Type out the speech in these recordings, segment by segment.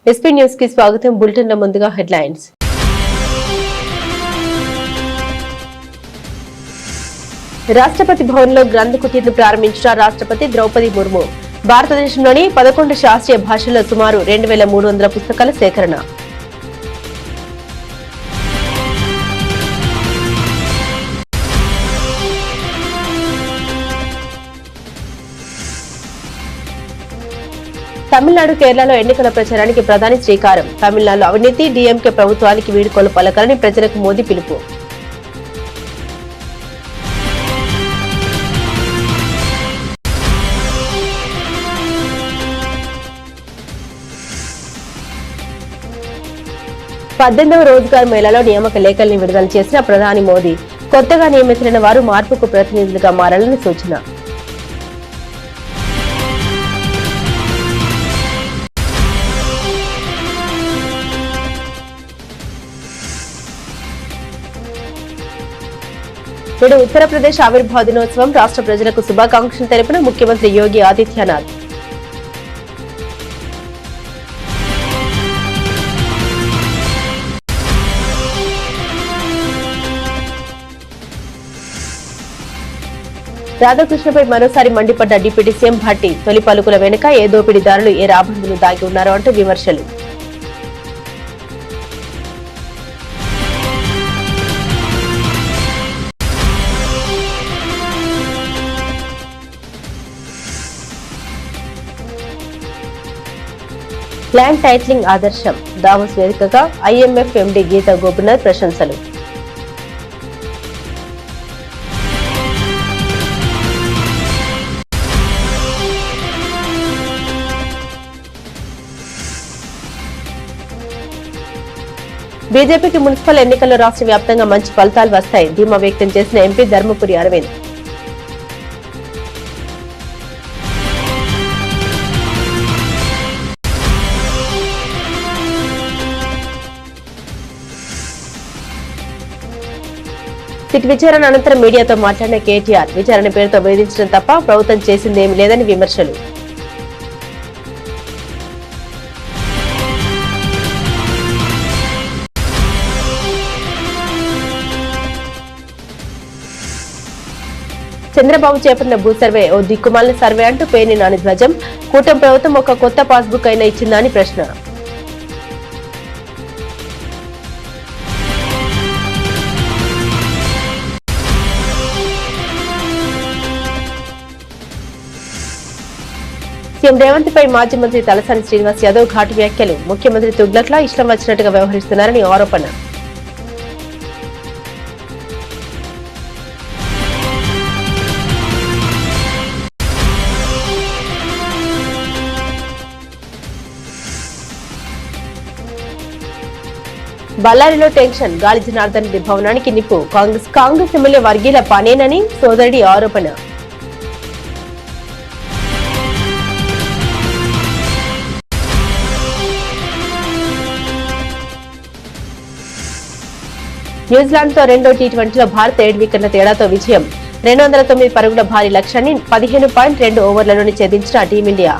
SP news కి స్వాగతం. Bulletin లో ముందుగా హెడ్లైన్స్. రాష్ట్రపతి భవన్ లో గ్రంథ కుటీర్ను ప్రారంభించిన రాష్ట్రపతి ద్రౌపది ముర్ము. భారతదేశంలోని 11 శాస్త్రీయ భాషల్లో సుమారు 2300 పుస్తకాల సేకరణ. తమిళనాడు, కేరళలో ఎన్నికల ప్రచారానికి ప్రధాని శ్రీకారం. తమిళనాడులో అవినీతి, డీఎంకే ప్రభుత్వానికి వీడ్కోలు పలకాలని ప్రజలకు మోదీ పిలుపు. పద్దెనిమిదవ రోజ్గార్ మేళాలో నియామక లేఖల్ని విడుదల చేసిన ప్రధాని మోదీ కొత్తగా నియమితులైన వారు మార్పుకు ప్రతినిధులుగా మారాలని సూచన. నేడు ఉత్తరప్రదేశ్ ఆవిర్భావ దినోత్సవం. రాష్ట్ర ప్రజలకు శుభాకాంక్షలు తెలిపిన ముఖ్యమంత్రి యోగి ఆదిత్యనాథ్. రాధాకృష్ణపై మరోసారి మండిపడ్డ డిప్యూటీ సీఎం భట్టి. తొలి పలుకుల వెనుక ఏ దోపిడీదారులు, ఏ రాబందులు దాగి ఉన్నారో అంటూ విమర్శలు. ల్యాండ్ టైటిలింగ్ ఆదర్శం. దావోస్ వేదికగా ఐఎంఎఫ్ ఎండీ గీతా గోపినాథ్ ప్రశంసలు. బీజేపీకి మున్సిపల్ ఎన్నికల్లో రాష్ట్ర వ్యాప్తంగా మంచి ఫలితాలు వస్తాయి ధీమా వ్యక్తం చేసిన ఎంపీ ధర్మపురి అరవింద్. సిట్ విచారణ అనంతరం మీడియాతో మాట్లాడిన కేటీఆర్ విచారణ పేరుతో వేధించడం తప్ప ప్రభుత్వం చేసిందేమీ లేదని విమర్శలు. చంద్రబాబు చేపట్టిన భూ సర్వే ఓ దిక్కుమాలిన సర్వే అంటూ పేర్ని నాని ధ్వజం. కూటమి ప్రభుత్వం ఒక కొత్త పాస్బుక్ అయినా ఇచ్చిందా అని ప్రశ్న. సీఎం రేవంత్ పై మాజీ మంత్రి తలసాని శ్రీనివాస్ యాదవ్ ఘాటు వ్యాఖ్యలు. ముఖ్యమంత్రి తుగ్లక్లా ఇష్టం వచ్చినట్టుగా వ్యవహరిస్తున్నారని ఆరోపణ. బళ్ళారిలో టెన్షన్. గాలి జనార్దన్ రెడ్డి భవనానికి నిప్పు. కాంగ్రెస్ ఎమ్మెల్యే వర్గీల పనేనని సోదరుడి ఆరోపణ. న్యూజిలాండ్ తో రెండో టీ20లో భారత్ 7 వికెట్ల తేడాతో విజయం. 209 పరుగుల భారీ లక్ష్యాన్ని 15.2 ఓవర్లలోనే ఛేదించిన టీమిండియా.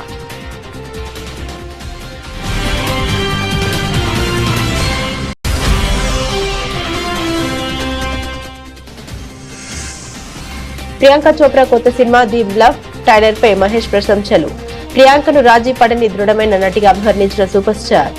ప్రియాంక చోప్రా కొత్త సినిమా ది బ్లఫ్ ట్రైలర్ పై మహేష్ ప్రశంసలు. ప్రియాంకను రాజీ పడని దృఢమైన నటిగా అభివర్ణించిన సూపర్ స్టార్.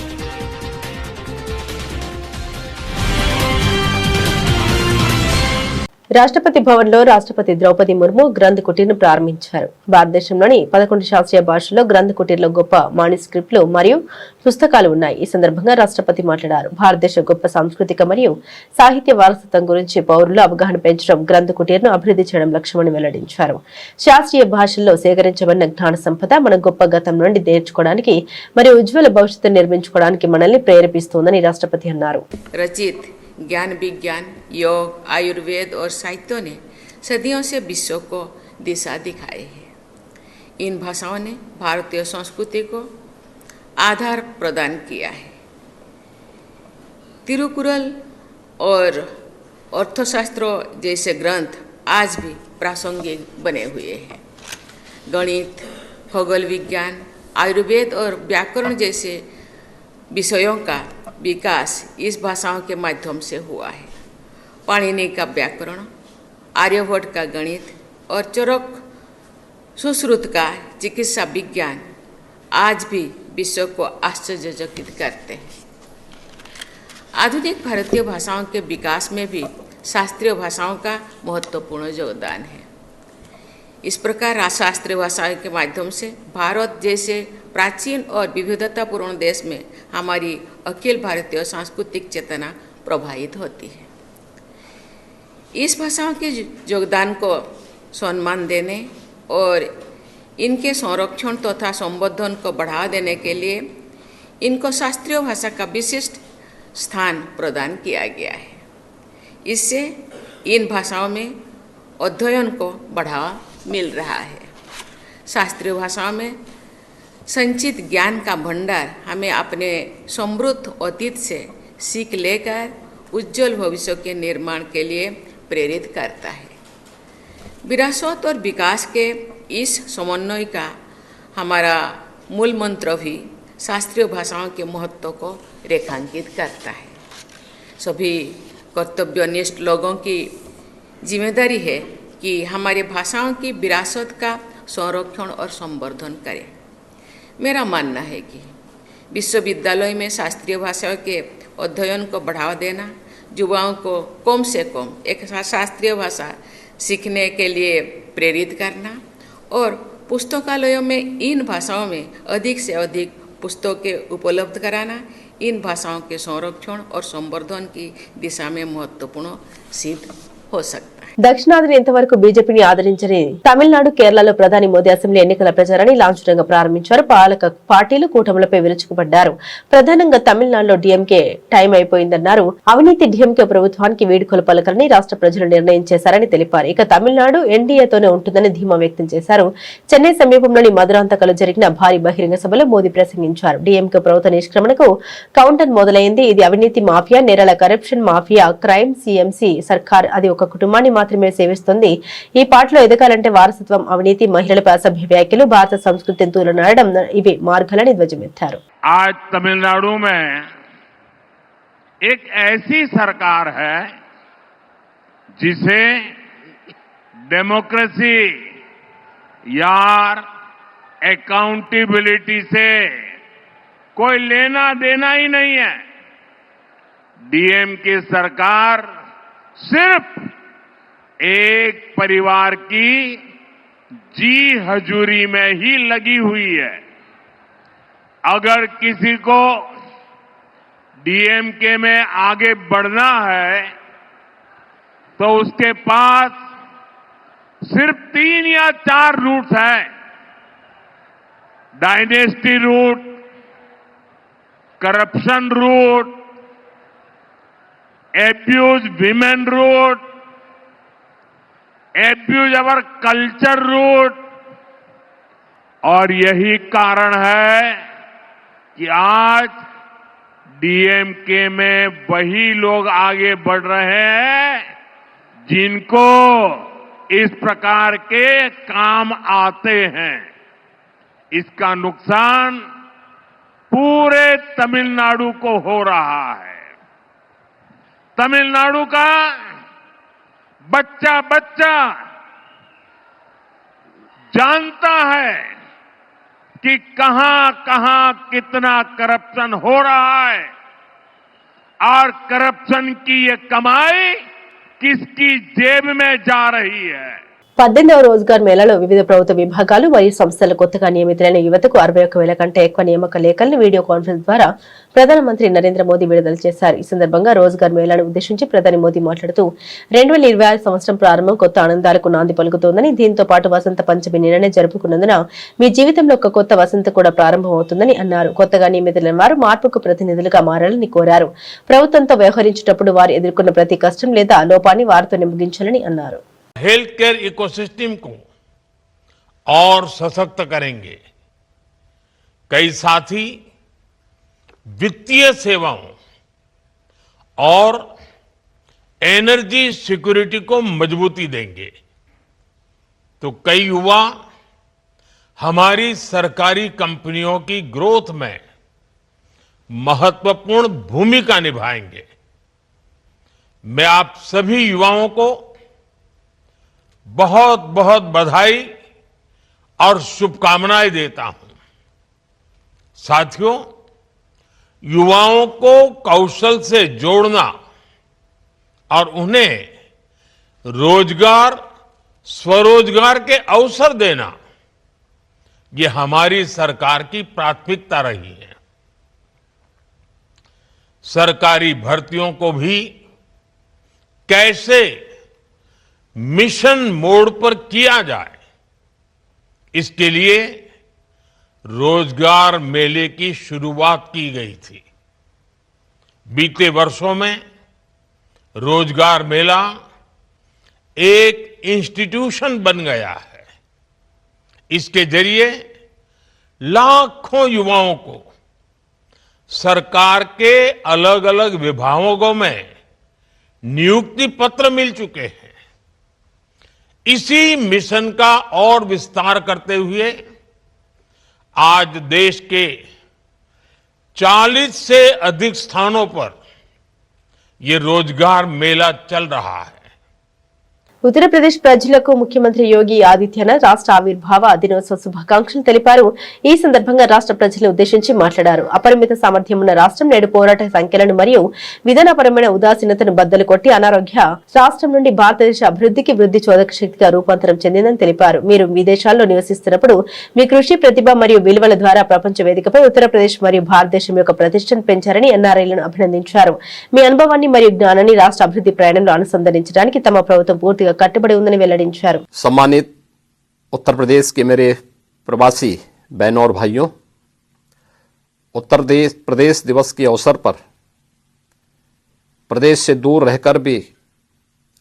రాష్ట్రపతి భవన్ లో రాష్ట్రపతి ద్రౌపది ముర్ము గ్రంథ కుటీర్ను ప్రారంభించారు. భారతదేశంలోని 11 శాస్త్రీయ భాషల్లో గ్రంథ కుటీర్లో గొప్ప మాన్యుస్క్రిప్ట్లు మరియు పుస్తకాలు ఉన్నాయి. ఈ సందర్భంగా రాష్ట్రపతి మాట్లాడారు. భారతదేశ గొప్ప సాంస్కృతిక మరియు సాహిత్య వారసత్వం గురించి పౌరులు అవగాహన పెంచడం, గ్రంథ కుటీర్ను అభివృద్ధి చేయడం లక్ష్యమని వెల్లడించారు. శాస్త్రీయ భాషల్లో సేకరించబడిన జ్ఞాన సంపద మన గొప్ప గతం నుండి నేర్చుకోవడానికి మరియు ఉజ్వల భవిష్యత్తును నిర్మించుకోవడానికి మనల్ని ప్రేరేపిస్తోందని రాష్ట్రపతి అన్నారు. ज्ञान विज्ञान, योग, आयुर्वेद और साहित्यों ने सदियों से विश्व को दिशा दिखाई है। इन भाषाओं ने भारतीय संस्कृति को आधार प्रदान किया है। तिरुकुरल और अर्थशास्त्रों जैसे ग्रंथ आज भी प्रासंगिक बने हुए हैं। गणित, खगोल विज्ञान, आयुर्वेद और व्याकरण जैसे विषयों का विकास इस भाषाओं के माध्यम से हुआ है। पाणिनि का व्याकरण, आर्यभट्ट का गणित और चरक सुश्रुत का चिकित्सा विज्ञान आज भी विश्व को आश्चर्यचकित करते हैं। आधुनिक भारतीय भाषाओं के विकास में भी शास्त्रीय भाषाओं का महत्वपूर्ण योगदान है। इस प्रकार शास्त्रीय भाषाओं के माध्यम से भारत जैसे प्राचीन और विविधतापूर्ण देश में हमारी अखिल भारतीय सांस्कृतिक चेतना प्रभावित होती है। इस भाषाओं के योगदान को सम्मान देने और इनके संरक्षण तथा संवर्धन को बढ़ावा देने के लिए इनको शास्त्रीय भाषा का विशिष्ट स्थान प्रदान किया गया है। इससे इन भाषाओं में अध्ययन को बढ़ावा मिल रहा है। शास्त्रीय भाषाओं में संचित ज्ञान का भंडार हमें अपने समृद्ध अतीत से सीख लेकर उज्जवल भविष्य के निर्माण के लिए प्रेरित करता है। विरासत और विकास के इस समन्वय का हमारा मूल मंत्र भी शास्त्रीय भाषाओं के महत्व को रेखांकित करता है। सभी कर्तव्यनिष्ठ लोगों की जिम्मेदारी है कि हमारे भाषाओं की विरासत का संरक्षण और संवर्धन करें। मेरा मानना है कि विश्वविद्यालय में शास्त्रीय भाषाओं के अध्ययन को बढ़ावा देना, युवाओं को कम से कम एक शास्त्रीय भाषा सीखने के लिए प्रेरित करना और पुस्तकालयों में इन भाषाओं में अधिक से अधिक पुस्तकें उपलब्ध कराना इन भाषाओं के संरक्षण और संवर्धन की दिशा में महत्वपूर्ण सिद्ध हो सकता है। దక్షిణాదిని ఇంతవరకు బీజేపీని ఆదరించని తమిళనాడు, కేరళలో ప్రధాని మోదీ అసెంబ్లీ ఎన్నికల ప్రచారాన్ని లాంఛనంగా ప్రారంభించారు. పాలక పార్టీలు కూటములపై విరుచుకుపడ్డారు. ప్రధానంగా తమిళనాడులో డీఎంకే టైం అయిపోయిందన్నారు. అవినీతి డీఎంకే ప్రభుత్వానికి వీడ్కోలు పలకరని రాష్ట్ర ప్రజలు నిర్ణయం చేశారని తెలిపారు. ఇక తమిళనాడు ఎన్డీఏతోనే ఉంటుందని ధీమా వ్యక్తం చేశారు. చెన్నై సమీపంలోని మధురాంతకలో జరిగిన భారీ బహిరంగ సభలో మోదీ ప్రసంగించారు. డీఎంకే ప్రభుత్వ నిష్క్రమణకు కౌంటర్ మొదలైంది. ఇది అవినీతి మాఫియా, నేరాల కరప్షన్ మాఫియా, క్రైమ్ సీఎంసీ సర్కార్ అది ఒక కుటుంబాన్ని మాత్రమే సేవిస్తుంది. ఈ పాటలో ఎదగాలంటే వారసత్వం, అవినీతి, మహిళలపై అసభ్య వ్యాఖ్యలు, భారత సంస్కృతిని తూలనాడడం ఇవి మార్గాలని ధ్వజమెత్తారు. आज तमिलनाडु में एक ऐसी सरकार है जिसे डेमोक्रेसी यार अकाउंटेबिलिटी से कोई लेना देना ही नहीं है। डीएमके सरकार सिर्फ एक परिवार की जी हजूरी में ही लगी हुई है। अगर किसी को डीएमके में आगे बढ़ना है तो उसके पास सिर्फ 3 या 4 रूट्स हैं। Dynasty root, corruption root, abuse women root, abuse our culture root. और यही कारण है कि आज डीएमके में वही लोग आगे बढ़ रहे हैं जिनको इस प्रकार के काम आते हैं। इसका नुकसान पूरे तमिलनाडु को हो रहा है। तमिलनाडु का बच्चा बच्चा जानता है कि कहां कहां कितना करप्शन हो रहा है और करप्शन की ये कमाई किसकी जेब में जा रही है। 18వ రోజ్గార్ మేళాలో వివిధ ప్రభుత్వ విభాగాలు మరియు సంస్థలు కొత్తగా నియమితులైన యువతకు 61,000 కంటే ఎక్కువ నియామక లేఖలను వీడియో కాన్ఫరెన్స్ ద్వారా ప్రధానమంత్రి నరేంద్ర మోదీ విడుదల చేశారు. ఈ సందర్భంగా రోజ్గార్ మేళాను ఉద్దేశించి ప్రధాని మోదీ మాట్లాడుతూ 2026 సంవత్సరం ప్రారంభం కొత్త ఆనందాలకు నాంది పలుకుతోందని, దీంతో పాటు వసంత పంచమి నిన్ననే జరుపుకున్నందున మీ జీవితంలో ఒక కొత్త వసంత కూడా ప్రారంభమవుతుందని అన్నారు. కొత్తగా నియమితులైన వారు మార్పుకు ప్రతినిధులుగా మారాలని కోరారు. ప్రభుత్వంతో వ్యవహరించేటప్పుడు వారు ఎదుర్కొన్న ప్రతి కష్టం లేదా లోపాన్ని వారితోనే ముగించాలని అన్నారు. हेल्थ केयर इकोसिस्टम को और सशक्त करेंगे। कई साथी वित्तीय सेवाओं और एनर्जी सिक्योरिटी को मजबूती देंगे, तो कई युवा हमारी सरकारी कंपनियों की ग्रोथ में महत्वपूर्ण भूमिका निभाएंगे। मैं आप सभी युवाओं को बहुत बहुत बधाई और शुभकामनाएं देता हूं। साथियों, युवाओं को कौशल से जोड़ना और उन्हें रोजगार, स्वरोजगार के अवसर देना, ये हमारी सरकार की प्राथमिकता रही है। सरकारी भर्तियों को भी कैसे मिशन मोड पर किया जाए, इसके लिए रोजगार मेले की शुरुआत की गई थी। बीते वर्षों में रोजगार मेला एक इंस्टीट्यूशन बन गया है। इसके जरिए लाखों युवाओं को सरकार के अलग अलग विभागों में नियुक्ति पत्र मिल चुके हैं। इसी मिशन का और विस्तार करते हुए आज देश के 40 से अधिक स्थानों पर ये रोजगार मेला चल रहा है। ఉత్తరప్రదేశ్ ప్రజలకు ముఖ్యమంత్రి యోగి ఆదిత్యనాథ్ రాష్ట్ర ఆవిర్భావ దినోత్సవ శుభాకాంక్షలు తెలిపారు. ఈ సందర్భంగా రాష్ట్ర ప్రజలను ఉద్దేశించి మాట్లాడారు. అపరిమిత సామర్థ్యం ఉన్న రాష్ట్రం నేడు పోరాట సంఖ్యలను మరియు విధానపరమైన ఉదాసీనతను బద్దలు కొట్టి అనారోగ్య రాష్ట్రం నుండి భారతదేశ అభివృద్ధికి వృద్ధి చోదక శక్తిగా రూపాంతరం చెందిందని తెలిపారు. మీరు విదేశాల్లో నివసిస్తున్నప్పుడు మీ కృషి, ప్రతిభ మరియు విలువల ద్వారా ప్రపంచ వేదికపై ఉత్తరప్రదేశ్ మరియు భారతదేశం యొక్క ప్రతిష్టను పెంచారని ఎన్ఆర్ఐలను అభినందించారు. మీ అనుభవాన్ని మరియు జ్ఞానాన్ని రాష్ట్ర అభివృద్ధి ప్రయాణంలో అనుసంధానించడానికి తమ ప్రభుత్వం పూర్తిగా కట్టుబడి ఉందని వెల్లడించారు. सम्मानित उत्तर प्रदेश के मेरे प्रवासी बहनों और भाइयों, उत्तर प्रदेश दिवस के अवसर पर प्रदेश से दूर रहकर भी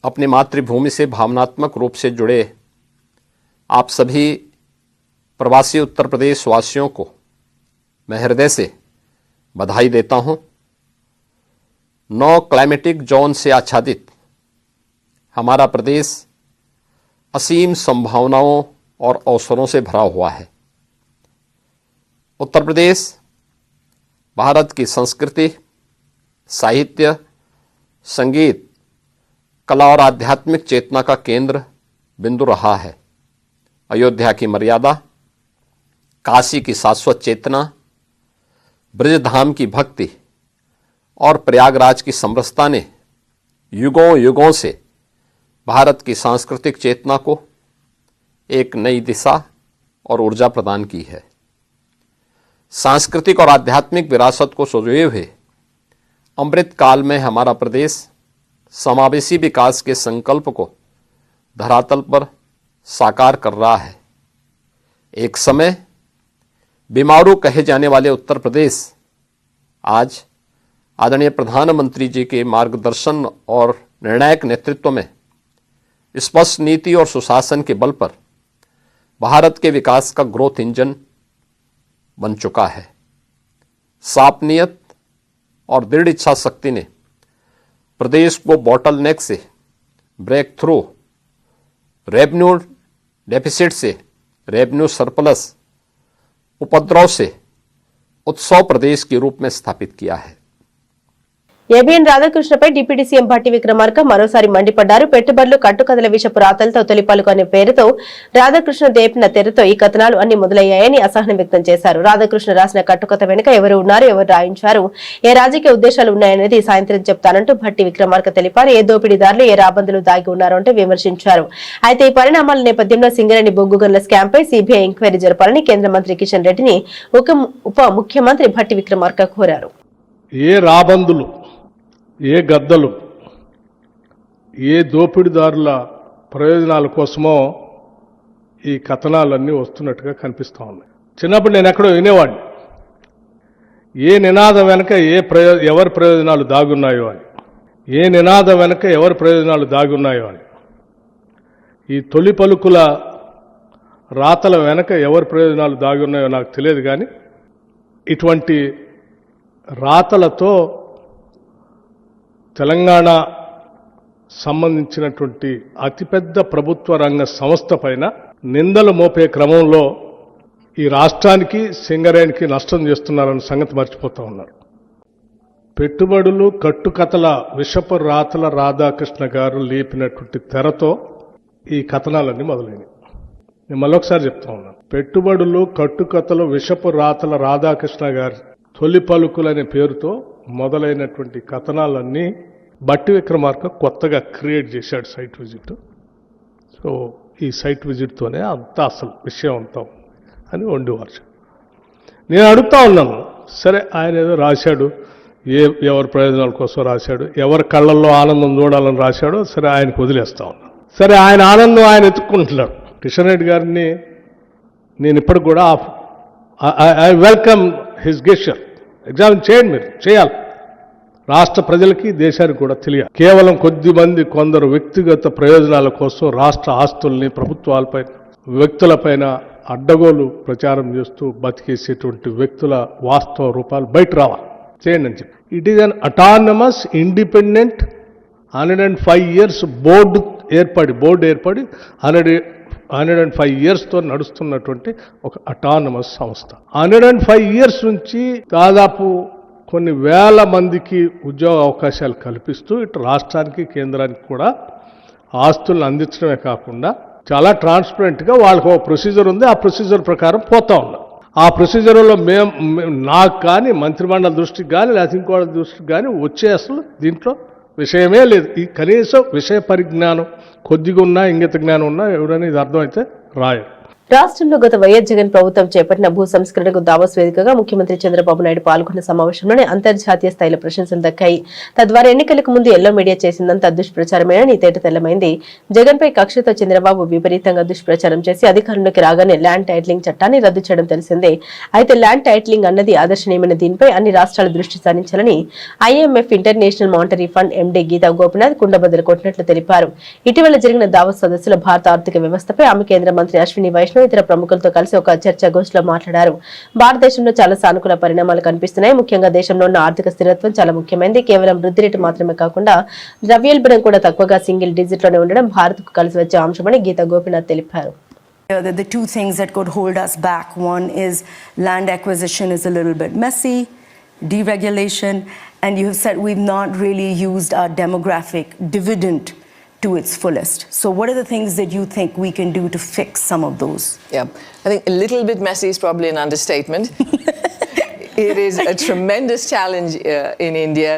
अपनी मातृभूमि से भावनात्मक रूप से जुड़े आप सभी प्रवासी उत्तर प्रदेश वासियों को मैं हृदय से बधाई देता हूं। 9 क्लाइमेटिक जोन से आच्छादित हमारा प्रदेश असीम संभावनाओं और अवसरों से भरा हुआ है। उत्तर प्रदेश भारत की संस्कृति, साहित्य, संगीत, कला और आध्यात्मिक चेतना का केंद्र बिंदु रहा है। अयोध्या की मर्यादा, काशी की शाश्वत चेतना, ब्रजधाम की भक्ति और प्रयागराज की समरसता ने युगों युगों से भारत की सांस्कृतिक चेतना को एक नई दिशा और ऊर्जा प्रदान की है। सांस्कृतिक और आध्यात्मिक विरासत को संजोए हुए अमृत काल में हमारा प्रदेश समावेशी विकास के संकल्प को धरातल पर साकार कर रहा है। एक समय बीमारू कहे जाने वाले उत्तर प्रदेश आज आदरणीय प्रधानमंत्री जी के मार्गदर्शन और निर्णायक नेतृत्व में स्पष्ट नीति और सुशासन के बल पर भारत के विकास का ग्रोथ इंजन बन चुका है। साफ नियत और दृढ़ इच्छा शक्ति ने प्रदेश को बॉटलनेक से ब्रेक थ्रू, रेवेन्यू डेफिसिट से रेवेन्यू सरप्लस, उपद्रव से उत्सव प्रदेश के रूप में स्थापित किया है। ఏబిఎన్ రాధాకృష్ణపై డిప్యూటీ సీఎం భట్టి విక్రమార్క మరోసారి మండిపడ్డారు. పెట్టుబడులు, కట్టుకథల విష పురాతలతో తొలిపాలకు అనే పేరుతో రాధాకృష్ణ దేపిన తెరతో ఈ కథనాలు అన్ని మొదలయ్యాయని అసహనం వ్యక్తం చేశారు. రాధాకృష్ణ రాసిన కట్టుకథ వెనుక ఎవరు ఉన్నారు, ఎవరు రాయించారు, ఏ రాజకీయ ఉద్దేశాలు ఉన్నాయనేది సాయంత్రం చెప్తానంటూ భట్టి విక్రమార్క తెలిపారు. ఏ దోపిడీదారులు, ఏ రాబందులు దాగి ఉన్నారో అంటూ విమర్శించారు. అయితే ఈ పరిణామాల నేపథ్యంలో సింగరేణి బొగ్గు గనుల స్కామ్ పై సీబీఐ ఎంక్వైరీ జరపాలని కేంద్ర మంత్రి కిషన్ రెడ్డిని ఉప ముఖ్యమంత్రి భట్టి విక్రమార్క కోరారు. ఏ రాబందులు, ఏ గద్దలు, ఏ దోపిడీదారుల ప్రయోజనాల కోసమో ఈ కథనాలన్నీ వస్తున్నట్టుగా కనిపిస్తూ ఉన్నాయి. చిన్నప్పుడు నేను ఎక్కడో వినేవాడిని, ఏ నినాదం వెనక ఎవరి ప్రయోజనాలు దాగున్నాయో అని, ఏ నినాదం వెనక ఎవరి ప్రయోజనాలు దాగున్నాయో అని. ఈ తొలి పలుకుల రాతల వెనక ఎవరి ప్రయోజనాలు దాగున్నాయో నాకు తెలియదు, కానీ ఇటువంటి రాతలతో తెలంగాణ సంబంధించినటువంటి అతిపెద్ద ప్రభుత్వ రంగ సంస్థ పైన నిందలు మోపే క్రమంలో ఈ రాష్ట్రానికి, సింగరేణికి నష్టం చేస్తున్నారన్న సంగతి మర్చిపోతూ ఉన్నారు. పెట్టుబడులు కట్టుకథల విషపు రాతల రాధాకృష్ణ గారు లేపినటువంటి తెరతో ఈ కథనాలన్నీ మొదలైనవి. నేను మళ్ళొకసారి చెప్తా ఉన్నాను. పెట్టుబడులు కట్టుకథలు విషపు రాతల రాధాకృష్ణ గారి తొలి పలుకులనే పేరుతో మొదలైనటువంటి కథనాలన్నీ బట్టి విక్రమార్క కొత్తగా క్రియేట్ చేశాడు సైట్ విజిట్. సో ఈ సైట్ విజిట్తోనే అంతా అసలు విషయం అంతా అని వండివారు. నేను అడుగుతా ఉన్నాను, సరే ఆయన ఏదో రాశాడు, ఎవరి ప్రయోజనాల కోసం రాశాడు, ఎవరి కళ్ళల్లో ఆనందం చూడాలని రాశాడో సరే ఆయనకు వదిలేస్తా ఉన్నాను. సరే ఆయన ఆనందం ఆయన ఎత్తుక్కుంటున్నాడు. కిషన్ రెడ్డి గారిని నేను ఇప్పటికి కూడా I welcome his gesture. Examine చేయండి, మీరు చేయాలి. రాష్ట్ర ప్రజలకి దేశానికి కూడా తెలియాలి. కేవలం కొద్దిమంది కొందరు వ్యక్తిగత ప్రయోజనాల కోసం రాష్ట్ర ఆస్తుల్ని ప్రభుత్వాలపై వ్యక్తులపైన అడ్డగోలు ప్రచారం చేస్తూ బతికేసేటువంటి వ్యక్తుల వాస్తవ రూపాలు బయట రావాలి. చేయండి అని చెప్పి. It is an autonomous independent 105 years board ఏర్పడి 105 yearsతో నడుస్తున్నటువంటి ఒక అటానమస్ సంస్థ. 105 years నుంచి దాదాపు కొన్ని వేల మందికి ఉద్యోగ అవకాశాలు కల్పిస్తూ ఇటు రాష్ట్రానికి కేంద్రానికి కూడా ఆస్తులను అందించడమే కాకుండా చాలా ట్రాన్స్పరెంట్గా వాళ్ళకు ఒక ప్రొసీజర్ ఉంది. ఆ ప్రొసీజర్ ప్రకారం పోతా ఉన్నాం. ఆ ప్రొసీజర్లో నాకు కానీ మంత్రిమండలి దృష్టికి కానీ లేకపోతే ఇంకోళ్ళ దృష్టికి కానీ వచ్చే అసలు దీంట్లో విషయమే లేదు. ఈ కనీసం విషయ పరిజ్ఞానం కొద్దిగా ఉన్నా, ఇంగిత జ్ఞానం ఉన్నా ఎవరైనా ఇది అర్థమైతే రాయరు. రాష్ట్రంలో గత వైఎస్ జగన్ ప్రభుత్వం చేపట్టిన భూ సంస్కరణకు దావోస్ వేదికగా ముఖ్యమంత్రి చంద్రబాబు నాయుడు పాల్గొన్న సమావేశంలోనే అంతర్జాతీయ స్థాయిలో ప్రశంసలు దక్కాయి. తద్వారా ఎన్నికలకు ముందు ఎల్లో మీడియా చేసిందంతా దుష్ప్రచారమేనని తేటతెల్లమైంది. జగన్ పై కక్షతో చంద్రబాబు విపరీతంగా దుష్ప్రచారం చేసి అధికారంలోకి రాగానే ల్యాండ్ టైటిలింగ్ చట్టాన్ని రద్దు చేయడం తెలిసిందే. అయితే ల్యాండ్ టైటిలింగ్ అన్నది ఆదర్శనీయమైన దీనిపై అన్ని రాష్ట్రాలు దృష్టి సారించాలని IMF international monetary fund MD Gita Gopinath కుండబద్దలు కొట్టినట్లు తెలిపారు. ఇటీవల జరిగిన దావోస్ సదస్సులో భారత ఆర్థిక వ్యవస్థపై ఆమె కేంద్ర మంత్రి అశ్విని వైష్ణవ్ ఇతర ప్రముఖులతో కలిసి ఒక చర్చాగోష్ఠిలో మాట్లాడారు. భారతదేశంలో చాలా సానుకూల పరిణామాలు కనిపిస్తున్నాయి. ముఖ్యంగా దేశంలో ఉన్న ఆర్థిక స్థిరత్వం చాలా ముఖ్యమైనది. కేవలం వృద్ధి రేటు మాత్రమే కాకుండా ద్రవ్యోల్బణం కూడా తక్కువగా సింగిల్ డిజిట్ లోనే ఉండడం భారత్కు కలిసి వచ్చే అంశమని గీతా గోపినాథ్ తెలిపారు. The two things that could hold us back, one is land acquisition is a little bit messy, deregulation, and you have said we've not really used our demographic dividend to its fullest. So what are the things that you think we can do to fix some of those? Yeah, I think a little bit messy is probably an understatement. It is a tremendous challenge in India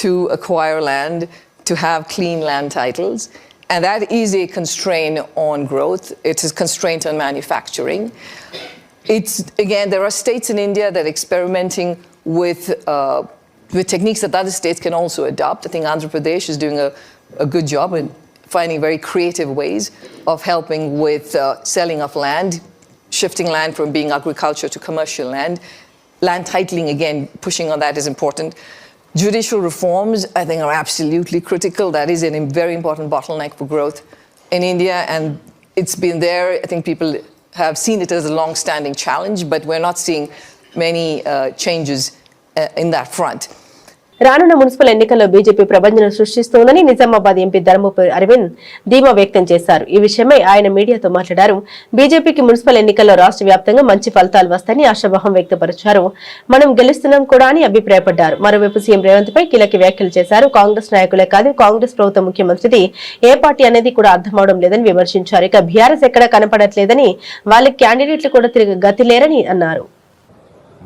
to acquire land, to have clean land titles, and that is a constraint on growth. It is a constraint on manufacturing. It's, again, there are states in India that are experimenting with techniques that other states can also adopt. I think Andhra Pradesh is doing a good job in finding very creative ways of helping with selling of land, shifting land from being agriculture to commercial land. Land titling, again, pushing on that is important. Judicial reforms, I think, are absolutely critical. That is a very important bottleneck for growth in India, and it's been there. I think people have seen it as a long-standing challenge, but we're not seeing many changes in that front. రానున్న municipal ఎన్నికల్లో BJP ప్రభంజనం సృష్టిస్తోందని Nizamabad MP Dharmapuri Arvind ధీమా వ్యక్తం చేశారు. ఈ విషయమై ఆయన మీడియాతో మాట్లాడారు. బీజేపీకి మున్సిపల్ ఎన్నికల్లో రాష్ట్ర వ్యాప్తంగా మంచి ఫలితాలు వస్తాయని ఆశాభావం వ్యక్తపరిచారు. మనం గెలుస్తున్నాం కూడా అని అభిప్రాయపడ్డారు. మరోవైపు సీఎం రేవంత్ పై కీలక వ్యాఖ్యలు చేశారు. కాంగ్రెస్ నాయకులే కాదు, కాంగ్రెస్ ప్రభుత్వ ముఖ్యమంత్రిది ఏ పార్టీ అనేది కూడా అర్థమవడం లేదని విమర్శించారు. ఇక బీఆర్ఎస్ ఎక్కడా కనపడట్లేదని, వాళ్ళ క్యాండిడేట్లు కూడా తిరిగి గతి లేరని అన్నారు.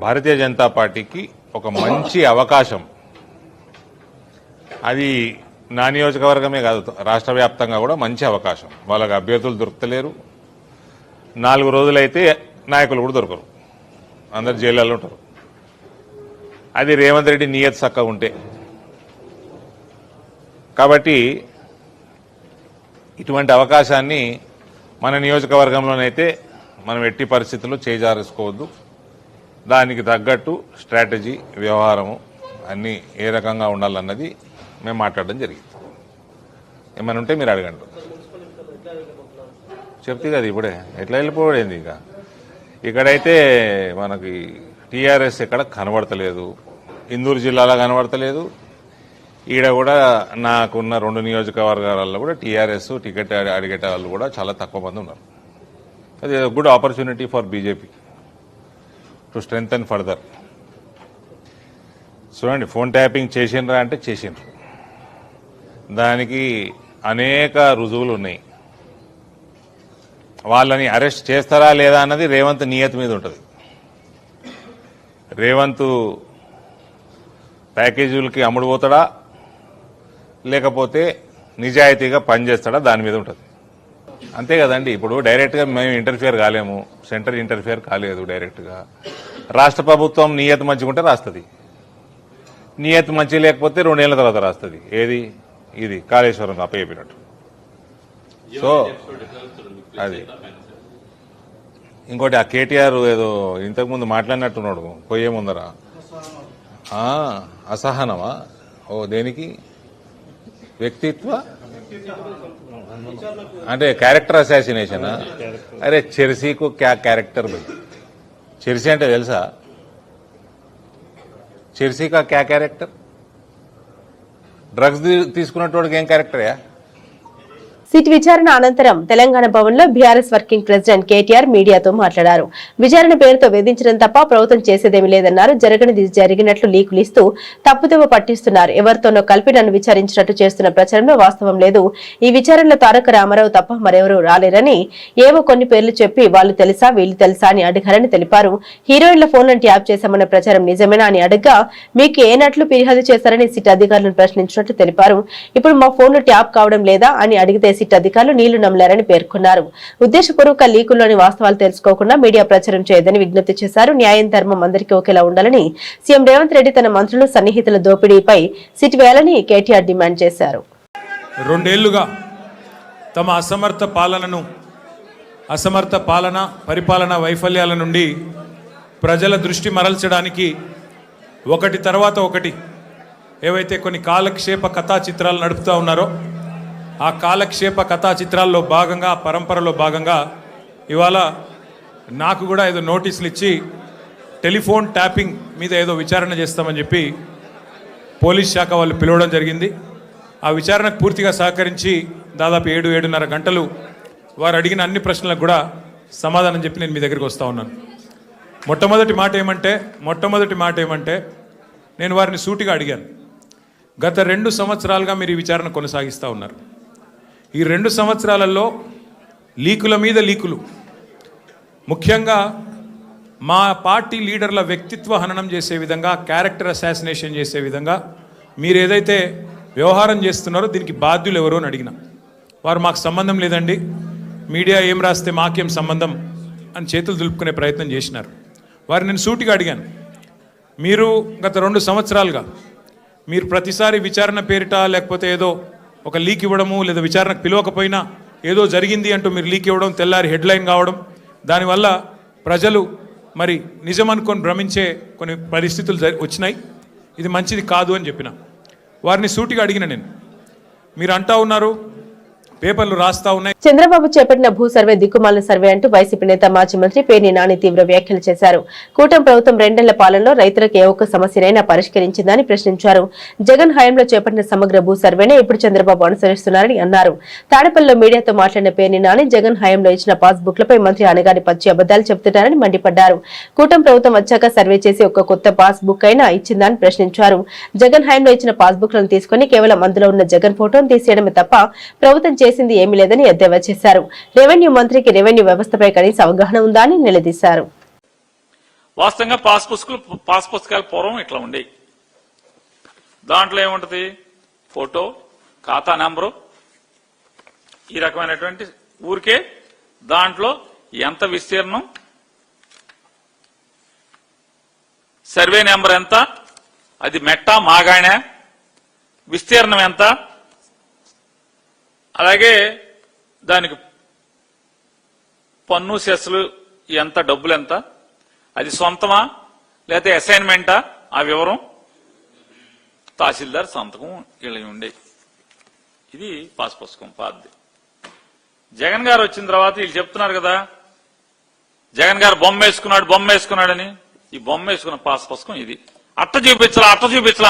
భారతీయ జనతా పార్టీకి ఒక మంచి అవకాశం, అది నా నియోజకవర్గమే కాదు, రాష్ట్ర వ్యాప్తంగా కూడా మంచి అవకాశం. వాళ్ళకి అభ్యర్థులు దొరకలేరు. 4 రోజులైతే నాయకులు కూడా దొరకరు, అందరు జైళ్ళలో ఉంటారు. అది రేవంత్ రెడ్డి నియత్ చక్కగా ఉంటే. కాబట్టి ఇటువంటి అవకాశాన్ని మన నియోజకవర్గంలోనైతే మనం ఎట్టి పరిస్థితుల్లో చేజారేసుకోవద్దు. దానికి తగ్గట్టు స్ట్రాటజీ, వ్యవహారము అన్నీ ఏ రకంగా ఉండాలన్నది మేము మాట్లాడడం జరిగింది. ఏమైనా ఉంటే మీరు అడగండి. చెప్తే కదా ఇప్పుడే ఎట్లా వెళ్ళిపోయింది. ఇక్కడైతే మనకి టీఆర్ఎస్ ఎక్కడ కనబడతలేదు, ఇందూరు జిల్లాలో కనబడతలేదు. ఈడ కూడా నాకున్న 2 నియోజకవర్గాలలో కూడా టీఆర్ఎస్ టికెట్ అడిగేట వాళ్ళు కూడా చాలా తక్కువ మంది ఉన్నారు. అది good opportunity for BJP to strengthen further. చూడండి, ఫోన్ ట్యాపింగ్ చేసిండ్రా అంటే చేసిండ్రు. దానికి అనేక రుజువులు ఉన్నాయి. వాళ్ళని అరెస్ట్ చేస్తారా లేదా అన్నది రేవంత్ నియతి మీద ఉంటుంది. రేవంత్ ప్యాకేజీలకి అమ్ముడు పోతాడా లేకపోతే నిజాయితీగా పనిచేస్తాడా దాని మీద ఉంటుంది. అంతే కదండి. ఇప్పుడు డైరెక్ట్గా మేము ఇంటర్ఫియర్ కాలేము, సెంటర్ ఇంటర్ఫియర్ కాలేదు డైరెక్ట్గా. రాష్ట్ర ప్రభుత్వం నియతి మంచిగుంటే రాస్తుంది, నియతి మంచి లేకపోతే 2 ఏళ్ల తర్వాత రాస్తుంది. ఏది ఇది కాళేశ్వరం అప్పయ్యపినట్టు. సో అది ఇంకోటి, ఆ కేటీఆర్ ఏదో ఇంతకుముందు మాట్లాడినట్టున్నాడు పోయే ముందర. అసహనమా? ఓ దేనికి? వ్యక్తిత్వ అంటే క్యారెక్టర్ అసాసినేషనా? అరే చెర్సీకు క్యా క్యారెక్టర్ భయ్. చెర్సీ అంటే తెలుసా? చెర్సీకా క్యా క్యారెక్టర్? డ్రగ్స్ తీసుకున్నటువంటి ఏం క్యారెక్టర్యా? సిట్ విచారణ అనంతరం తెలంగాణ భవన్లో బీఆర్ఎస్ వర్కింగ్ ప్రెసిడెంట్ కేటీఆర్ మీడియాతో మాట్లాడారు. విచారణ పేరుతో వేధించడం తప్ప ప్రభుత్వం చేసేదేమీ లేదన్నారు. జరగనిది జరిగినట్లు లీకులు ఇస్తూ తప్పుదోవ పట్టిస్తున్నారు. ఎవరితోనో కలిపి నన్ను విచారించినట్టు చేస్తున్న ప్రచారంలో వాస్తవం లేదు. ఈ విచారణలో తారక రామారావు తప్ప మరెవరూ రాలేరని, ఏవో కొన్ని పేర్లు చెప్పి వాళ్ళు తెలుసా వీళ్ళు తెలుసా అని అడిగారని తెలిపారు. హీరోయిన్ల ఫోన్లను ట్యాప్ చేశామన్న ప్రచారం నిజమేనా అని అడగ్గా మీకు ఏనట్లు ఫిర్యాదు చేశారని సిట్ అధికారులను ప్రశ్నించినట్టు తెలిపారు. ఇప్పుడు మా ఫోన్లు ట్యాప్ కావడం లేదా అని అడిగితే సిట్ అధికారులు నీళ్లు నమ్మలేరని పేర్కొన్నారు. ఉద్దేశపూర్వక లీకుల్లోని వాస్తవాలు తెలుసుకోకుండా మీడియా ప్రచారం చేయదని విజ్ఞప్తి చేశారు. న్యాయం ధర్మం అందరికీ ఒకేలా ఉండాలని సీఎం రేవంత్ రెడ్డి తన మంత్రులు సన్నిహితుల దోపిడీపై సిట్ వేయాలని కేటీఆర్ డిమాండ్ చేశారు. 2 ఏళ్లుగా తమ అసమర్థ పరిపాలన వైఫల్యాల నుండి ప్రజల దృష్టి మరల్చడానికి ఒకటి తర్వాత ఒకటి ఏవైతే కొన్ని కాలక్షేప కథా చిత్రాలు నడుపుతూ ఉన్నారో ఆ కాలక్షేప కథా చిత్రాల్లో భాగంగా, పరంపరలో భాగంగా ఇవాళ నాకు కూడా ఏదో నోటీసులు ఇచ్చి టెలిఫోన్ ట్యాపింగ్ మీద ఏదో విచారణ చేస్తామని చెప్పి పోలీస్ శాఖ వాళ్ళు పిలవడం జరిగింది. ఆ విచారణకు పూర్తిగా సహకరించి దాదాపు 7-7.5 గంటలు వారు అడిగిన అన్ని ప్రశ్నలకు కూడా సమాధానం చెప్పి నేను మీ దగ్గరికి వస్తూ ఉన్నాను. మొట్టమొదటి మాట ఏమంటే నేను వారిని సూటిగా అడిగాను. గత 2 సంవత్సరాలుగా మీరు ఈ విచారణ కొనసాగిస్తూ ఉన్నారు. ఈ 2 సంవత్సరాలలో లీకుల మీద లీకులు, ముఖ్యంగా మా పార్టీ లీడర్ల వ్యక్తిత్వ హననం చేసే విధంగా, క్యారెక్టర్ అసాసినేషన్ చేసే విధంగా మీరు ఏదైతే వ్యవహారం చేస్తున్నారో దీనికి బాధ్యులు ఎవరో అని అడిగిన వారు మాకు సంబంధం లేదండి, మీడియా ఏం రాస్తే మాకేం సంబంధం అని చేతులు దులుపుకునే ప్రయత్నం చేసినారు. వారు నేను సూటిగా అడిగాను, మీరు గత 2 సంవత్సరాలుగా మీరు ప్రతిసారి విచారణ పేరిట లేకపోతే ఏదో ఒక లీక్ ఇవ్వడము, లేదా విచారణకు పిలవకపోయినా ఏదో జరిగింది అంటూ మీరు లీక్ ఇవ్వడం, తెల్లారి హెడ్లైన్ కావడం, దానివల్ల ప్రజలు మరి నిజం అనుకొని భ్రమించే కొన్ని పరిస్థితులు వచ్చినాయి. ఇది మంచిది కాదు అని చెప్పిన వారిని సూటిగా అడిగిన నేను. మీరు అంటా ఉన్నారు, పేపర్లు రాస్తా ఉన్నాయి. చంద్రబాబు చేపట్టిన భూ సర్వే దిక్కుమాలిన సర్వే అంటూ వైసీపీ నేత మాజీ మంత్రి పేర్ని నాని తీవ్ర వ్యాఖ్యలు చేశారు. కూటమి ప్రభుత్వం 2 ఏళ్ల పాలనలో రైతులకు ఏ ఒక్క సమస్యనైనా పరిష్కరించిందని ప్రశ్నించారు. జగన్ హయాంలో చేపట్టిన సమగ్ర భూ సర్వేనే ఇప్పుడు చంద్రబాబు అనుసరిస్తున్నారని అన్నారు. తాడేపల్లిలో మీడియాతో మాట్లాడిన పేర్ని నాని జగన్ హయాంలో ఇచ్చిన పాస్ బుక్లపై మంత్రి అనగాని పచ్చి అబద్దాలు చెబుతున్నారని మండిపడ్డారు. కూటమి ప్రభుత్వం వచ్చాక సర్వే చేసి ఒక్క కొత్త పాస్ బుక్ అయినా ఇచ్చిందని ప్రశ్నించారు. జగన్ హయాంలో ఇచ్చిన పాస్ బుక్లను తీసుకుని కేవలం అందులో ఉన్న జగన్ ఫోటోను తీసేయడమే తప్ప ప్రభుత్వం చేసింది ఏమీ లేదని ఎద్దేవా చేశారు. రెవెన్యూ మంత్రికి రెవెన్యూ వ్యవస్థపై కనీస అవగాహన ఉందా అని నిలదీశారు. వాస్తవంగా పాస్ పుస్తకాలు పూర్వం ఇట్లా ఉండేవి. దాంట్లో ఏముంటది? ఫోటో, ఖాతా నెంబరు, ఈ రకమైనటువంటి ఊరికే దాంట్లో ఎంత విస్తీర్ణం, సర్వే నెంబర్ ఎంత, అది మెట్టా మాగాణా, విస్తీర్ణం ఎంత, అలాగే దానికి పన్ను సెస్లు ఎంత, డబ్బులు ఎంత, అది సొంతమా లేకపోతే అసైన్మెంటా, ఆ వివరం తహసీల్దార్ సంతకం ఇలా ఉండే. ఇది పాస్ పుస్తకం పాతది. జగన్ గారు వచ్చిన తర్వాత వీళ్ళు చెప్తున్నారు కదా, జగన్ గారు బొమ్మ వేసుకున్నాడని. ఈ బొమ్మ వేసుకున్న పాస్ పుస్తకం ఇది. అట్ట చూపించలా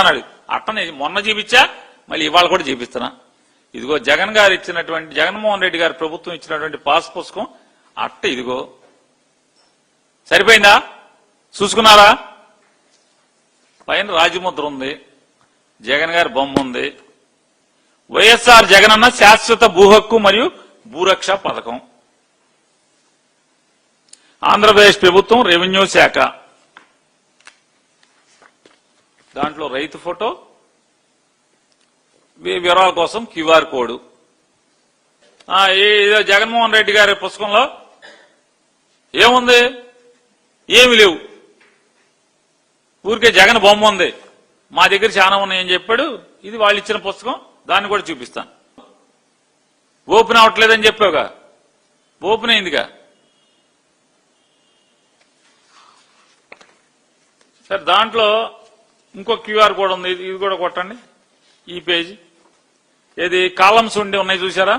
అన్నాడు. అట్టని మొన్న చూపించా, మళ్ళీ ఇవాళ కూడా చూపిస్తున్నా. ఇదిగో జగన్ గారు ఇచ్చినటువంటి, జగన్మోహన్ రెడ్డి గారి ప్రభుత్వం ఇచ్చినటువంటి పాస్ పుస్తకం అట్ట ఇదిగో. సరిపోయిందా? చూసుకున్నారా? పైన రాజముద్ర ఉంది, జగన్ గారి బొమ్మ ఉంది. వైఎస్ఆర్ జగనన్న శాశ్వత భూ హక్కు మరియు భూరక్ష పథకం. ఆంధ్రప్రదేశ్ ప్రభుత్వం రెవెన్యూ శాఖ, దాంట్లో రైతు ఫోటో, వివరాల కోసం క్యూఆర్ కోడ్. జగన్మోహన్ రెడ్డి గారి పుస్తకంలో ఏముంది? ఏమి లేవు, ఊరికే జగన్ బొమ్మ ఉంది. మా దగ్గర చాలా ఉన్నాయని చెప్పాడు. ఇది వాళ్ళు ఇచ్చిన పుస్తకం, దాన్ని కూడా చూపిస్తాను. ఓపెన్ అవ్వట్లేదని చెప్పావుగా, ఓపెన్ అయిందిగా. సరే, దాంట్లో ఇంకో క్యూఆర్ కోడ్ ఉంది, ఇది కూడా కొట్టండి. ఈ పేజీ ఏది కాలమ్స్ ఉండి ఉన్నాయి చూసారా?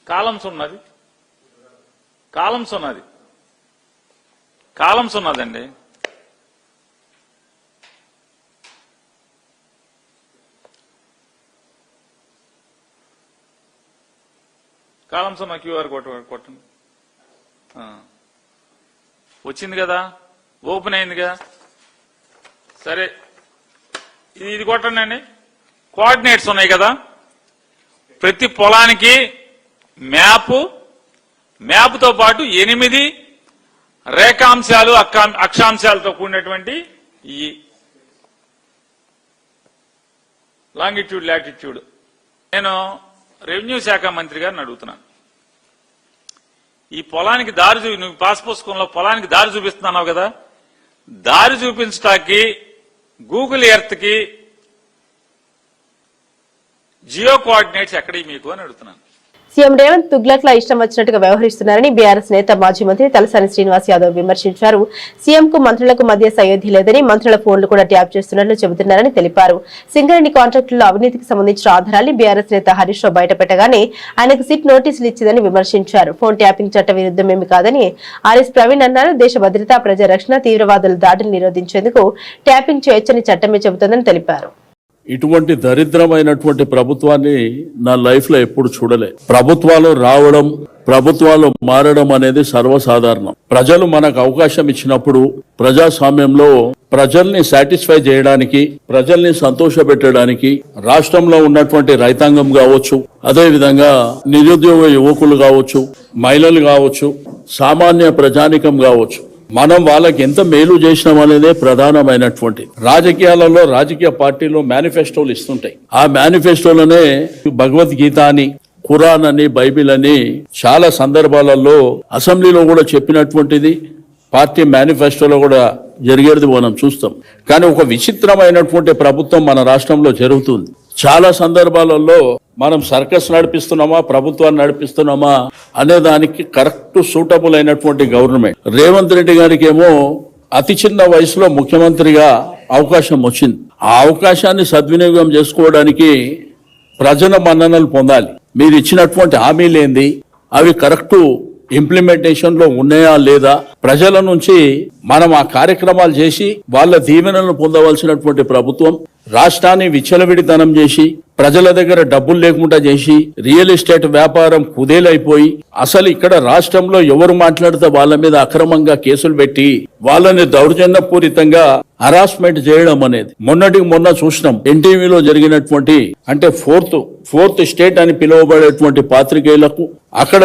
కాలమ్స్ ఉన్నది, కాలమ్స్ ఉన్నదండి. కాలమ్స్ ఉన్న క్యూఆర్ కొట్టండి. వచ్చింది కదా, ఓపెన్ అయిందిగా. సరే, ఇది కొట్టండి అండి. కోఆర్డినేట్స్ ఉన్నాయి కదా, ప్రతి పొలానికి మ్యాప్తో పాటు 8 రేఖాంశాలు అక్షాంశాలతో కూడినటువంటి ఈ లాంగిట్యూడ్ లాటిట్యూడ్. నేను రెవెన్యూ శాఖ మంత్రి గారిని అడుగుతున్నాను, ఈ పొలానికి దారి నువ్వు పాస్ పుస్తకంలో పొలానికి దారి చూపిస్తున్నావు కదా, దారి చూపించడానికి గూగుల్ ఎర్త్ కి జియో కోఆర్డినేట్స్ ఎక్కడి మీకు అని అడుగుతున్నాను. సీఎం రేవంత్ తుగ్లక్లా ఇష్టం వచ్చినట్టుగా వ్యవహరిస్తున్నారని బీఆర్ఎస్ నేత మాజీ మంత్రి తలసాని శ్రీనివాస్ యాదవ్ విమర్శించారు. సీఎంకు మంత్రులకు మధ్య సయోధ్య లేదని, మంత్రుల ఫోన్లు కూడా ట్యాప్ చేస్తున్నట్లు చెబుతున్నారని తెలిపారు. సింగరేణి కాంట్రాక్టుల్లో అవినీతికి సంబంధించిన ఆధారాన్ని బీఆర్ఎస్ నేత హరీష్ రావు బయటపెట్టగానే ఆయనకు సిట్ నోటీసులు ఇచ్చిందని విమర్శించారు. ఫోన్ ట్యాపింగ్ చట్ట విరుద్ధమేమి కాదని ఆర్ఎస్ ప్రవీణ్ అన్నారు. దేశ భద్రత, ప్రజా రక్షణ, తీవ్రవాదుల దాడులు నిరోధించేందుకు ట్యాపింగ్ చేయొచ్చని చట్టమే చెబుతోందని తెలిపారు. ఇటువంటి దరిద్రమైనటువంటి ప్రభుత్వాన్ని నా లైఫ్ లో ఎప్పుడు చూడలే. ప్రభుత్వాలు రావడం, ప్రభుత్వాలు మారడం అనేది సర్వసాధారణం. ప్రజలు మనకు అవకాశం ఇచ్చినప్పుడు ప్రజాస్వామ్యంలో ప్రజల్ని సాటిస్ఫై చేయడానికి, ప్రజల్ని సంతోషపెట్టడానికి రాష్ట్రంలో ఉన్నటువంటి రైతాంగం కావచ్చు, అదే విధంగా నిరుద్యోగ యువకులు కావచ్చు, మహిళలు కావచ్చు, సామాన్య ప్రజానికం కావచ్చు, మనం వాళ్ళకి ఎంత మేలు చేసినాం అనేదే ప్రధానమైనటువంటి. రాజకీయాలలో రాజకీయ పార్టీలు మేనిఫెస్టోలు ఇస్తుంటాయి. ఆ మేనిఫెస్టోలోనే భగవద్గీత అని, ఖురాన్ అని, బైబిల్ అని చాలా సందర్భాలలో అసెంబ్లీలో కూడా చెప్పినటువంటిది పార్టీ మేనిఫెస్టోలో కూడా జరిగేది మనం చూస్తాం. కానీ ఒక విచిత్రమైనటువంటి ప్రభుత్వం మన రాష్ట్రంలో జరుగుతుంది. చాలా సందర్భాలలో మనం సర్కస్ నడిపిస్తున్నామా, ప్రభుత్వాన్ని నడిపిస్తున్నామా అనే దానికి కరెక్ట్ సూటబుల్ అయినటువంటి గవర్నమెంట్. రేవంత్ రెడ్డి గారికి ఏమో అతి చిన్న వయసులో ముఖ్యమంత్రిగా అవకాశం వచ్చింది. ఆ అవకాశాన్ని సద్వినియోగం చేసుకోవడానికి ప్రజల మన్ననలు పొందాలి. మీరు ఇచ్చినటువంటి హామీలేంది, అవి కరెక్ట్ ఇంప్లిమెంటేషన్ లో ఉన్నాయా లేదా, ప్రజల నుంచి మనం ఆ కార్యక్రమాలు చేసి వాళ్ళ దీవెనలను పొందవలసినటువంటి ప్రభుత్వం రాష్ట్రాన్ని విచ్చలవిడితనం చేసి, ప్రజల దగ్గర డబ్బులు లేకుండా చేసి, రియల్ ఎస్టేట్ వ్యాపారం కుదేలైపోయి, అసలు ఇక్కడ రాష్ట్రంలో ఎవరు మాట్లాడితే వాళ్ళ మీద అక్రమంగా కేసులు పెట్టి వాళ్ళని దౌర్జన్యపూరితంగా హరాస్మెంట్ చేయడం అనేది మొన్నటికి మొన్న చూసినాం. ఎన్టీవీలో జరిగినటువంటి, అంటే ఫోర్త్ స్టేట్ అని పిలువబడేటువంటి పాత్రికేయులకు అక్కడ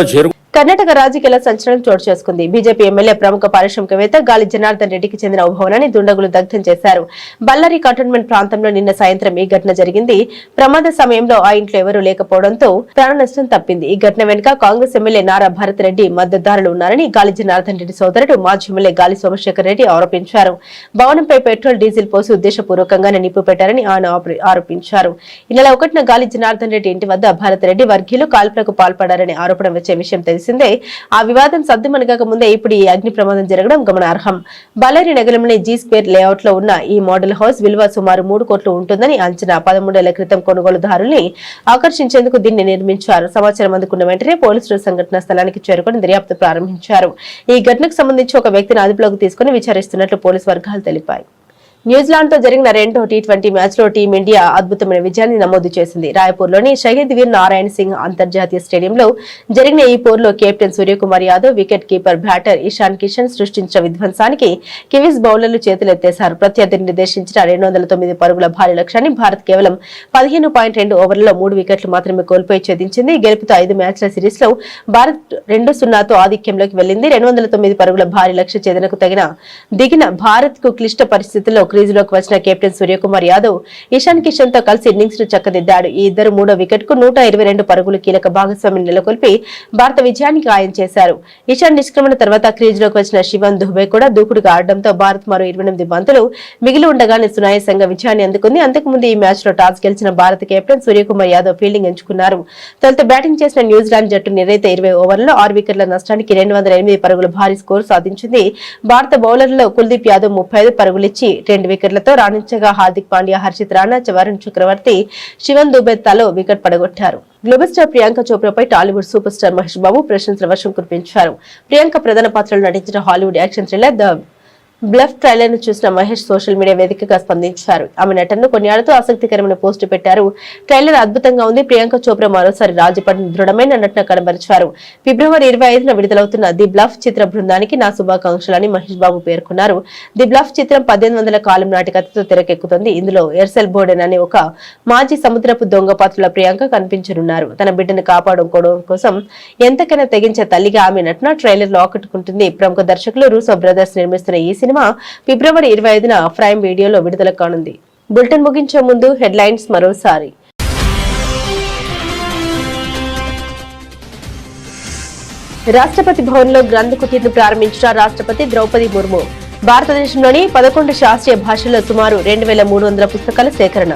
కర్ణాటక రాజకీయాల సంచలనం చోటు చేసుకుంది. బీజేపీ ఎమ్మెల్యే ప్రముఖ పారిశ్రామికవేత్త గాలి జనార్దన్ రెడ్డికి చెందిన ఓ భవనాన్ని దుండగులు దగ్ధం చేశారు. బళ్ళారి కంటోన్మెంట్ ప్రాంతంలో నిన్న సాయంత్రం ఈ ఘటన జరిగింది. ప్రమాద సమయంలో ఆ ఇంట్లో ఎవరూ లేకపోవడంతో ప్రాణ నష్టం తప్పింది. ఈ ఘటన వెనుక కాంగ్రెస్ ఎమ్మెల్యే నారా భరత్ రెడ్డి మద్దతుదారులు ఉన్నారని గాలి జనార్దన్ రెడ్డి సోదరుడు మాజీ ఎమ్మెల్యే గాలి సోమశేఖర్ రెడ్డి ఆరోపించారు. భవనంపై పెట్రోల్, డీజిల్ పోసి ఉద్దేశపూర్వకంగానే నిప్పు పెట్టారని ఆయన ఆరోపించారు. ఈ నెల 1న గాలి జనార్దన్ రెడ్డి ఇంటి వద్ద భరత్ రెడ్డి వర్గీయులు కాల్పులకు పాల్పడారని ఆరోపణ వచ్చే విషయం తెలిసిందే. ఆ వివాదం సద్దుమణగక ముందే ఇప్పుడు ఈ అగ్ని ప్రమాదం జరగడం గమనార్హం. బళ్ళారి నగరంలోని జీ స్క్వేర్ లేఅవుట్ లో ఉన్న ఈ మోడల్ హౌస్ విలువ సుమారు 3 కోట్లు ఉంటుందని అంచనా. 13 ఏళ్ల క్రితం కొనుగోలుదారుల్ని ఆకర్షించేందుకు దీన్ని నిర్మించారు. సమాచారం అందుకున్న వెంటనే పోలీసులు సంఘటనా స్థలానికి చేరుకుని దర్యాప్తు ప్రారంభించారు. ఈ ఘటనకు సంబంధించి ఒక వ్యక్తిని అదుపులోకి తీసుకుని విచారిస్తున్నట్లు పోలీసు వర్గాలు తెలిపాయి. న్యూజిలాండ్తో జరిగిన రెండో టీ20 మ్యాచ్లో టీమిండియా అద్భుతమైన విజయాన్ని నమోదు చేసింది. రాయ్పూర్లోని షహీద్ వీర్ నారాయణ్ సింగ్ అంతర్జాతీయ స్టేడియంలో జరిగిన ఈ పోరులో captain Suryakumar Yadav, wicket keeper batter Ishan Kishan సృష్టించిన విధ్వంసానికి కివీస్ బౌలర్లు చేతులెత్తేశారు. ప్రత్యర్థిని నిర్దేశించిన 209 పరుగుల భారీ లక్ష్యాన్ని భారత్ కేవలం 15.2 ఓవర్లలో 3 వికెట్లు మాత్రమే కోల్పోయి ఛేదించింది. గెలుపుతో 5 మ్యాచ్ల సిరీస్లో భారత్ 2-0తో ఆధిక్యంలోకి వెళ్లింది. 209 పరుగుల భారీ లక్ష్య ఛేదనకు దిగిన భారత్ కు క్లిష్ట పరిస్థితుల్లో క్రీజులోకి వచ్చిన కెప్టెన్ సూర్యకుమార్ యాదవ్ ఇషాన్ కిషన్ తో కలిసి ఇన్నింగ్స్ ను చక్కదిద్దాడు. ఈ ఇద్దరు మూడో వికెట్ కు 122 పరుగులు కీలక భాగస్వామిని నెలకొల్పి భారత విజయాన్ని ఖాయం చేశారు. ఇషాన్ నిష్క్రమణ తర్వాత క్రీజులోకి వచ్చిన శివన్ దుబే కూడా దూకుడుగా ఆడడంతో భారత్ మరో 28 బంతులు మిగిలి ఉండగానే సునాయాసంగా విజయాన్ని అందుకుంది. అంతకుముందు ఈ మ్యాచ్ లో టాస్ గెలిచిన భారత కెప్టెన్ సూర్యకుమార్ యాదవ్ ఫీల్డింగ్ ఎంచుకున్నారు. తొలుత బ్యాటింగ్ చేసిన న్యూజిలాండ్ జట్టు నిర్ణీత 20 ఓవర్లలో 6 వికెట్ల నష్టానికి 208 పరుగుల భారీ స్కోరు సాధించింది. భారత బౌలర్లలో కుల్దీప్ యాదవ్ 35 పరుగులిచ్చి 2 వికెట్లతో రాణించగా హార్దిక్ పాండ్యా, హర్షిత్ రాణా, వరుణ్ చక్రవర్తి, శివన్ దుబే తలో వికెట్ పడగొట్టారు. గ్లోబల్ స్టార్ ప్రియాంక చోప్రాపై Tollywood super star Mahesh Babu ప్రశంసల వర్షం కురిపించారు. ప్రియాంక ప్రధాన పాత్రలో నటించిన Hollywood action thriller the bluff trailer ను చూసిన మహేష్ సోషల్ మీడియా వేదికగా స్పందించారు. ఆమె నటనను కొన్నేళ్లతో ఆసక్తికరమైన పోస్టు పెట్టారు. ట్రైలర్ అద్భుతంగా ఉంది. ప్రియాంక చోప్రా మరోసారి రాజీపడిన దృఢమైన నటన కనబరిచారు. ఫిబ్రవరి 25న విడుదలవుతున్న ది బ్లఫ్ చిత్ర బృందానికి నా శుభాకాంక్షలని మహేష్ బాబు పేర్కొన్నారు. ది బ్లఫ్ చిత్రం 1800ల కాలం నాటి కథతో తెరకెక్కుతుంది. ఇందులో ఎర్సెల్ బోర్డెన్ అనే ఒక మాజీ సముద్రపు దొంగ పాత్రల ప్రియాంక కనిపించనున్నారు. తన బిడ్డను కాపాడుకోవడం కోసం ఎంతకైనా తెగించే తల్లిగా ఆమె నటన ట్రైలర్ లో ఆకట్టుకుంటుంది. ప్రముఖ దర్శకులు రూసో బ్రదర్స్ నిర్మిస్తున్న ఈ సినిమా ఫిబ్రవరి 25న ప్రైమ్ వీడియోలో విడుదల కానుంది. బులెటిన్ ముగించే ముందు హెడ్లైన్స్ మరోసారి. రాష్ట్రపతి భవన్ లో గ్రంథ కుటీర్ను ప్రారంభించిన రాష్ట్రపతి ద్రౌపది ముర్ము. భారతదేశంలోని 11 శాస్త్రీయ భాషల్లో సుమారు 2300 పుస్తకాల సేకరణ.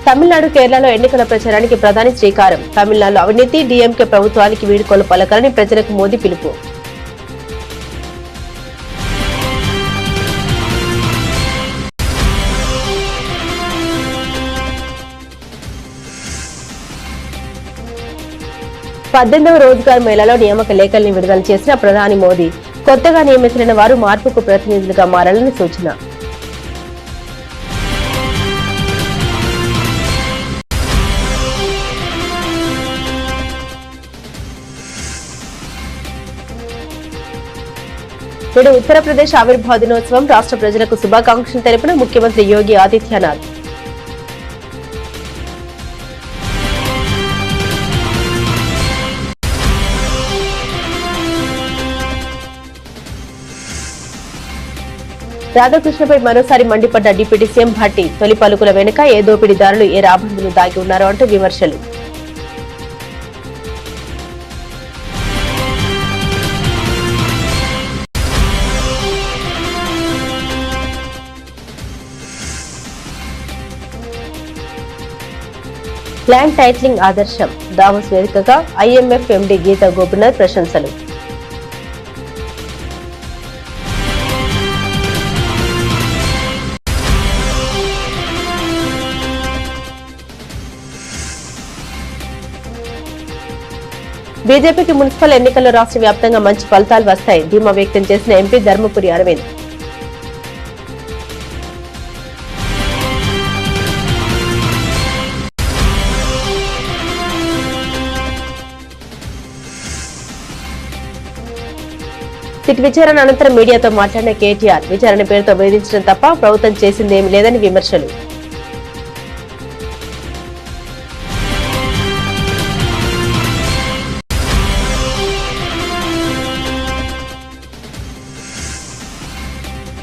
తమిళనాడు, కేరళలో ఎన్నికల ప్రచారానికి ప్రధాని శ్రీకారం. తమిళనాడులో అవినీతి, డీఎంకే ప్రభుత్వానికి వీడ్కోలు పలకాలని ప్రజలకు మోదీ పిలుపు. పద్దెనిమిదవ రోజ్గార్ మేళాలో నియామక లేఖల్ని విడుదల చేసిన ప్రధాని మోదీ. కొత్తగా నియమితులైన వారు మార్పుకు ప్రతినిధులుగా మారాలని సూచన. నేడు ఉత్తరప్రదేశ్ ఆవిర్భావ దినోత్సవం. రాష్ట్ర ప్రజలకు శుభాకాంక్షలు తెలిపిన ముఖ్యమంత్రి యోగి ఆదిత్యనాథ్. రాధాకృష్ణపై మరోసారి మండిపడ్డ డిప్యూటీ సీఎం భట్టి. తొలి పలుకుల వెనుక ఏ దోపిడీదారులు, ఏ రాబందులు దాగి ఉన్నారో అంటూ విమర్శలు. ల్యాండ్ టైటిలింగ్ ఆదర్శం. దావోస్ వేదికగా ఐఎంఎఫ్ ఎండీ గీతా గోపినాథ్ ప్రశంసలు. బీజేపీకి మున్సిపల్ ఎన్నికల్లో రాష్ట్ర వ్యాప్తంగా మంచి ఫలితాలు వస్తాయి. ధీమా వ్యక్తం చేసిన ఎంపీ ధర్మపురి అరవింద్. సిట్ విచారణ అనంతరం మీడియాతో మాట్లాడిన కేటీఆర్. విచారణ పేరుతో వేధించడం తప్ప ప్రభుత్వం చేసిందేమీ లేదని విమర్శలు.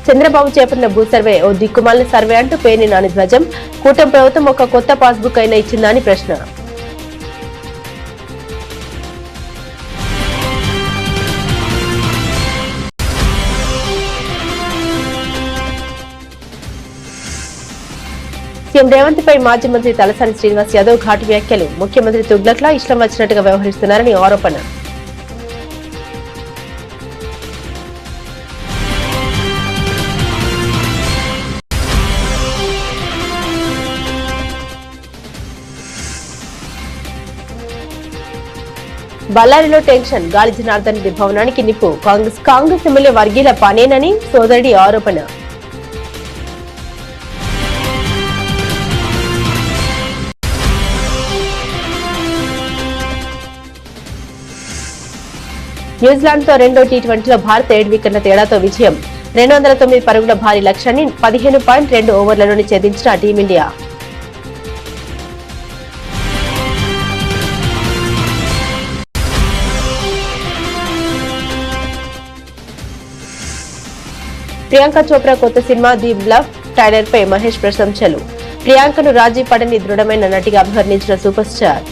చంద్రబాబు చేపట్టిన భూ సర్వే ఓ దిక్కుమాలిన సర్వే అంటూ పేర్ని నాని ధ్వజం. కూటమి ప్రభుత్వం ఒక కొత్త పాస్బుక్ అయినా ఇచ్చిందా అని ప్రశ్న. సీఎం రేవంత్ పై మాజీ మంత్రి తలసాని శ్రీనివాస్ యాదవ్ ఘాటు వ్యాఖ్యలు. ముఖ్యమంత్రి తుగ్లక్లా ఇష్టం వచ్చినట్టుగా వ్యవహరిస్తున్నారని ఆరోపణ. బళ్ళారిలో టెన్షన్, గాలి జనార్దన్ రెడ్డి భవనానికి నిప్పు, కాంగ్రెస్ ఎమ్మెల్యే వర్గీల పనేనని సోదరుడి ఆరోపణ. న్యూజిలాండ్తో రెండో టీ20లో భారత్ 7 వికెట్ల తేడాతో విజయం. 209 పరుగుల భారీ లక్ష్యాన్ని 15.2 ఓవర్లలోనే ఛేదించిన టీమిండియా. ప్రియాంక చోప్రా కొత్త సినిమా ది బ్లఫ్ ట్రైలర్ పై మహేష్ ప్రశంసలు. ప్రియాంకను రాజీ పడని దృఢమైన నటిగా అభివర్ణించిన సూపర్ స్టార్.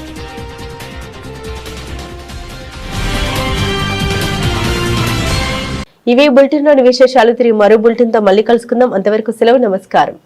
ఇవి బులెటిన్లోని విశేషాలు. తిరిగి మరో బులెటిన్తో మళ్ళీ కలుసుకుందాం. అంతవరకు సెలవు. నమస్కారం.